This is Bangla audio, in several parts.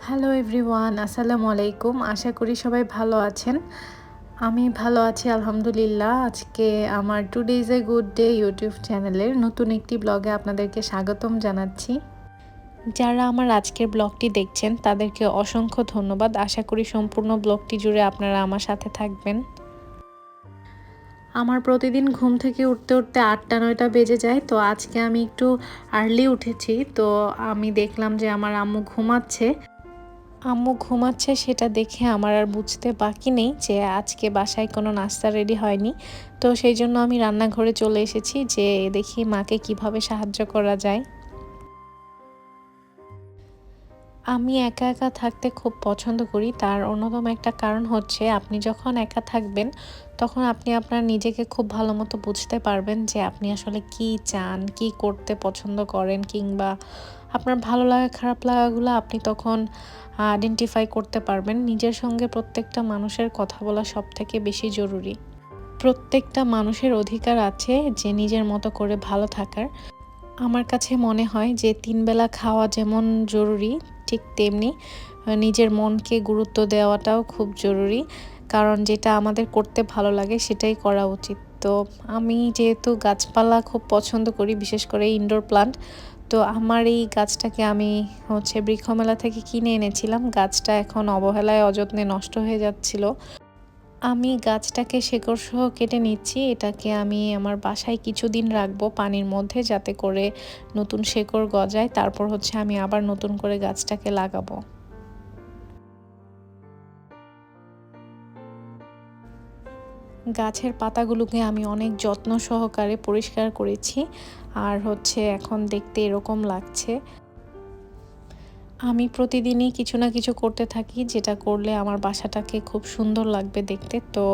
হ্যালো এভরিওয়ান, আসসালামু আলাইকুম। আশা করি সবাই ভালো আছেন। আমি ভালো আছি আলহামদুলিল্লাহ। আজকে আমার two days a good day YouTube চ্যানেলের নতুন একটি ব্লগে আপনাদেরকে স্বাগতম জানাচ্ছি। যারা আমার আজকের ব্লগটি দেখছেন তাদেরকে অসংখ্য ধন্যবাদ। আশা করি সম্পূর্ণ ব্লগটি জুড়ে আপনারা আমার সাথে থাকবেন। আমার প্রতিদিন ঘুম থেকে উঠতে উঠতে ৮টা-৯টা বেজে যায়। তো আজকে আমি একটু আর্লি উঠেছি। তো আমি দেখলাম যে আমার আম্মু ঘুমাচ্ছে সেটা দেখে আমার আর বুঝতে বাকি নেই যে আজকে বাসায় কোনো নাস্তা রেডি হয়নি। তো সেই জন্য আমি রান্নাঘরে চলে এসেছি যে দেখি মাকে কিভাবে সাহায্য করা যায়। আমি একা একা থাকতে খুব পছন্দ করি। তার অন্যতম একটা কারণ হচ্ছে আপনি যখন একা থাকবেন তখন আপনি আপনার নিজেকে খুব ভালো মতো বুঝতে পারবেন যে আপনি আসলে কি চান, কি করতে পছন্দ করেন, কিংবা আপনার ভালো লাগা খারাপ লাগাগুলো আপনি তখন আইডেন্টিফাই করতে পারবেন। নিজের সঙ্গে প্রত্যেকটা মানুষের কথা বলা সবথেকে বেশি জরুরি। প্রত্যেকটা মানুষের অধিকার আছে যে নিজের মতো করে ভালো থাকার। আমার কাছে মনে হয় যে ৩ বেলা খাওয়া যেমন জরুরি, ঠিক তেমনি নিজের মনকে গুরুত্ব দেওয়াটাও খুব জরুরি। কারণ যেটা আমাদের করতে ভালো লাগে সেটাই করা উচিত। তো আমি যেহেতু গাছপালা খুব পছন্দ করি, বিশেষ করে ইনডোর প্লান্ট, তো আমার এই গাছটাকে আমি বৃক্ষমেলা থেকে কিনে এনেছিলাম। গাছটা এখন অবহেলায় অযত্নে নষ্ট হয়ে যাচ্ছিল। আমি গাছটাকে শেকড় সহ কেটে নিচ্ছি। এটাকে আমি আমার বাসায় কিছুদিন রাখবো পানির মধ্যে, যাতে করে নতুন শেকড় গজায়। তারপর আমি আবার নতুন করে গাছটাকে লাগাবো। গাছের পাতাগুলোকে আমি অনেক যত্ন সহকারে পরিষ্কার করেছি। আর এখন দেখতে এরকম লাগছে। আমি প্রতিদিনই কিছু না কিছু করতে থাকি, যেটা করলে আমার বাসাটাকে খুব সুন্দর লাগবে দেখতে। তো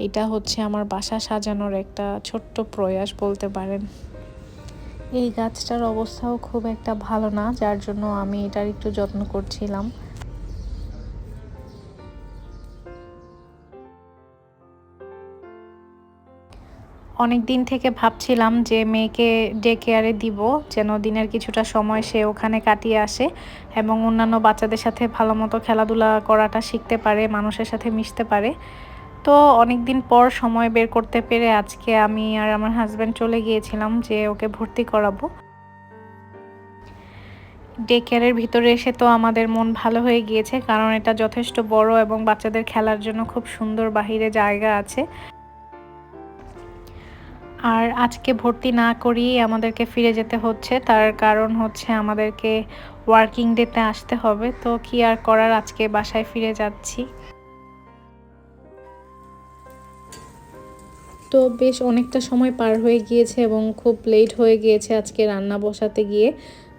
এটা আমার বাসা সাজানোর একটা ছোট্ট প্রয়াস বলতে পারেন। এই গাছটার অবস্থাও খুব একটা ভালো না, যার জন্য আমি এটার একটু যত্ন করছিলাম। অনেক দিন থেকে ভাবছিলাম যে মেয়েকে ডে কেয়ারে দিব, যেন দিনের কিছুটা সময় সে ওখানে কাটিয়ে আসে এবং অন্যান্য বাচ্চাদের সাথে ভালো মতো খেলাধুলা করাটা শিখতে পারে, মানুষের সাথে মিশতে পারে। তো অনেক দিন পর সময় বের করতে পেরে আজকে আমি আর আমার হাজব্যান্ড চলে গিয়েছিলাম যে ওকে ভর্তি করাবো। ডে কেয়ারের ভিতরে এসে তো আমাদের মন ভালো হয়ে গিয়েছে, কারণ এটা যথেষ্ট বড় এবং বাচ্চাদের খেলার জন্য খুব সুন্দর বাহিরে জায়গা আছে। আর আজকে ভর্তি না করিয়ে আমাদেরকে ফিরে যেতে হচ্ছে, তার কারণ আমাদেরকে ওয়ার্কিং ডেতে আসতে হবে। তো কি আর করার, আজকে বাসায় ফিরে যাচ্ছি। তো বেশ অনেকটা সময় পার হয়ে গিয়েছে এবং খুব লেট হয়ে গিয়েছে আজকে রান্না বসাতে গিয়ে।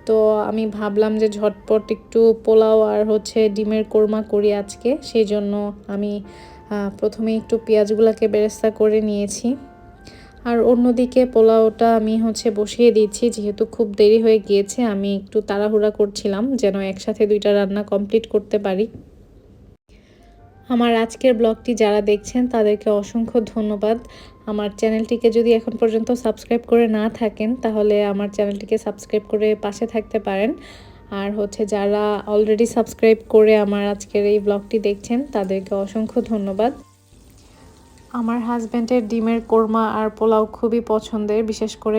তো আমি ভাবলাম যে ঝটপট একটু পোলাও আর ডিমের কোরমা করি আজকে। সেই জন্য আমি প্রথমে একটু পেঁয়াজগুলোকে বেরেস্তা করে নিয়েছি। আর অন্যদিকে পোলাওটা আমি বসিয়ে দিচ্ছি, যেহেতু খুব দেরি হয়ে গিয়েছে। আমি একটু তাড়াহুড়া করছিলাম যেন একসাথে 2টা রান্না কমপ্লিট করতে পারি। আমার আজকের ব্লগটি যারা দেখছেন তাদেরকে অসংখ্য ধন্যবাদ। আমার চ্যানেলটিকে যদি এখন পর্যন্ত সাবস্ক্রাইব করে না থাকেন, তাহলে আমার চ্যানেলটিকে সাবস্ক্রাইব করে পাশে থাকতে পারেন। আর যারা অলরেডি সাবস্ক্রাইব করে আমার আজকের এই ব্লগটি দেখছেন তাদেরকে অসংখ্য ধন্যবাদ। আমার হাজব্যান্ডের ডিমের কোরমা আর পোলাও খুবই পছন্দের, বিশেষ করে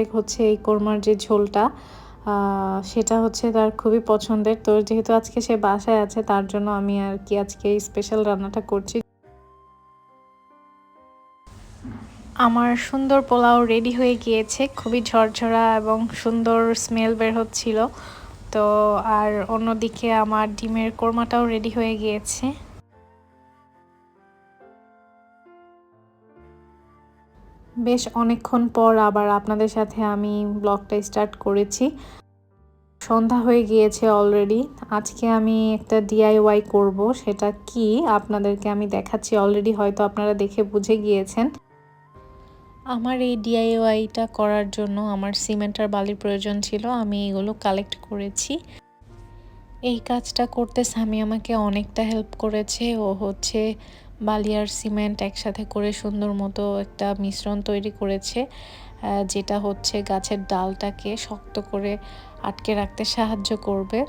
এই কোরমার যে ঝোলটা সেটা তার খুবই পছন্দের। তো যেহেতু আজকে সে বাসায় আছে, তার জন্য আমি আর কি আজকে এই স্পেশাল রান্নাটা করছি। আমার সুন্দর পোলাও রেডি হয়ে গিয়েছে, খুবই ঝরঝরা এবং সুন্দর স্মেল বের হচ্ছিল। তো আর অন্যদিকে আমার ডিমের কোরমাটাও রেডি হয়ে গিয়েছে। বেশ অনেকক্ষণ পর আবার আপনাদের সাথে আমি ব্লগটা স্টার্ট করেছি। সন্ধ্যা হয়ে গিয়েছে অলরেডি। আজকে আমি একটা ডিআইওয়াই করব, সেটা কি আপনাদেরকে আমি দেখাচ্ছি। অলরেডি হয়তো আপনারা দেখে বুঝে গিয়েছেন। আমার এই ডিআইওয়াইটা করার জন্য আমার সিমেন্ট আর বালির প্রয়োজন ছিল। আমি এগুলো কালেক্ট করেছি। এই কাজটা করতে স্বামী আমাকে অনেকটা হেল্প করেছে। ও বালি আর সিমেন্ট একসাথে করে সুন্দর মতো একটা মিশ্রণ তৈরি করেছে, যেটা গাছের ডালটাকে শক্ত করে আটকে রাখতে সাহায্য করবে।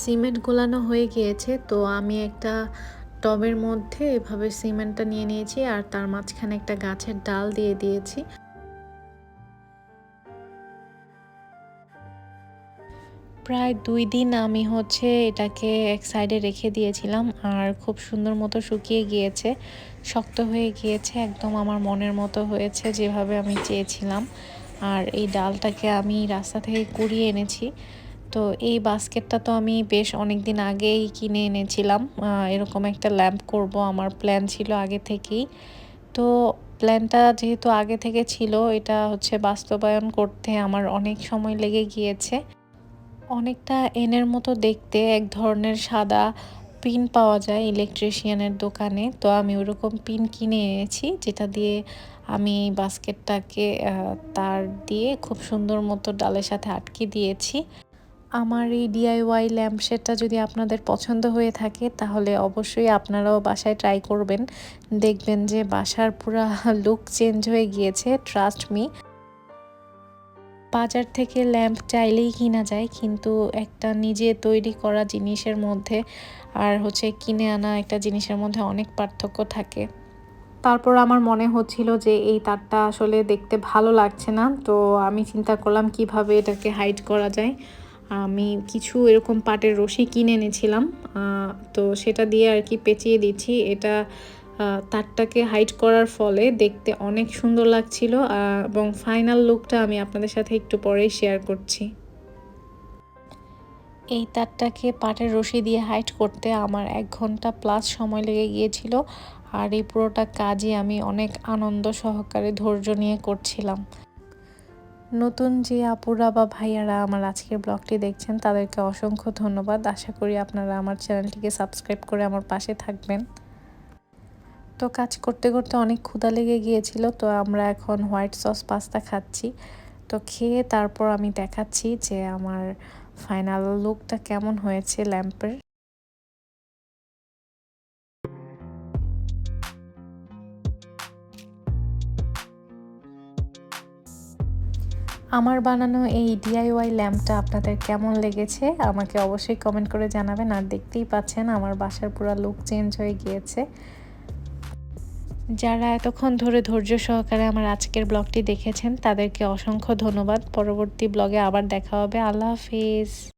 সিমেন্ট গোলানো হয়ে গিয়েছে, তো আমি একটা টবের মধ্যে এভাবে সিমেন্টটা নিয়ে নিয়েছি আর তার মাঝখানে একটা গাছের ডাল দিয়ে দিয়েছি। প্রায় ২ দিন আমি এটাকে এক সাইডে রেখে দিয়েছিলাম আর খুব সুন্দর মতো শুকিয়ে গিয়েছে, শক্ত হয়ে গিয়েছে, একদম আমার মনের মতো হয়েছে যেভাবে আমি চেয়েছিলাম। আর এই ডালটাকে আমি রাস্তা থেকে কুড়িয়ে এনেছি। তো এই বাস্কেটটা তো আমি বেশ অনেক দিন আগেই কিনে এনেছিলাম। এরকম একটা ল্যাম্প করব আমার প্ল্যান ছিল আগে থেকেই। তো প্ল্যানটা যেহেতু আগে থেকে ছিল, এটা বাস্তবায়ন করতে আমার অনেক সময় লেগে গিয়েছে। অনেকটা এনের মতো দেখতে, এক ধরনের সাদা পিন পাওয়া যায় ইলেকট্রিশিয়ানের দোকানে। তো আমি ওরকম পিন কিনে এনেছি, যেটা দিয়ে আমি বাস্কেটটাকে তার দিয়ে খুব সুন্দর মতো ডালের সাথে আটকে দিয়েছি। আমার এই ডিআইওয়াই ল্যাম্পশেডটা যদি আপনাদের পছন্দ হয়ে থাকে তাহলে অবশ্যই আপনারাও বাসায় ট্রাই করবেন। দেখবেন যে বাসার পুরা লুক চেঞ্জ হয়ে গিয়েছে, ট্রাস্ট মি। বাজার থেকে ল্যাম্প চাইলেই কিনা যায়, কিন্তু একটা নিজে তৈরি করা জিনিসের মধ্যে আর কিনে আনা একটা জিনিসের মধ্যে অনেক পার্থক্য থাকে। তারপর আমার মনে হচ্ছিল যে এই তারটা আসলে দেখতে ভালো লাগছে না, তো আমি চিন্তা করলাম কিভাবে এটাকে হাইড করা যায়। আমি কিছু এরকম পাটের রশি কিনে এনেছিলাম, তো সেটা দিয়ে আর কি পেঁচিয়ে দিচ্ছি। এটা তারটাকে হাইড করার ফলে দেখতে অনেক সুন্দর লাগছিল, এবং ফাইনাল লুকটা আমি আপনাদের সাথে একটু পরেই শেয়ার করছি। এই তারটাকে পাটের রশি দিয়ে হাইড করতে আমার ১ ঘন্টা প্লাস সময় লেগে গিয়েছিল। আর এই পুরোটা কাজই আমি অনেক আনন্দ সহকারে ধৈর্য নিয়ে করছিলাম। নতুন যে আপুরা বা ভাইয়ারা আমার আজকের ব্লগটি দেখছেন তাদেরকে অসংখ্য ধন্যবাদ। আশা করি আপনারা আমার চ্যানেলটিকে সাবস্ক্রাইব করে আমার পাশে থাকবেন। তো কাজ করতে করতে অনেক ক্ষুধা লেগে গিয়েছিল, তো আমরা এখন হোয়াইট সস পাস্তা খাচ্ছি। তো খেয়ে তারপর আমি দেখাচ্ছি যে আমার ফাইনাল লুকটা কেমন হয়েছে ল্যাম্পের। আমার বানানো এই ডিআইওয়াই ল্যাম্পটা আপনাদের কেমন লেগেছে আমাকে অবশ্যই কমেন্ট করে জানাবেন। আর দেখতেই পাচ্ছেন আমার বাসার পুরো লুক চেঞ্জ হয়ে গিয়েছে। যারা এতক্ষণ ধরে ধৈর্য সহকারে আমার আজকের ব্লগটি দেখেছেন তাদেরকে অসংখ্য ধন্যবাদ। পরবর্তী ব্লগে আবার দেখা হবে। আল্লাহ হাফিজ।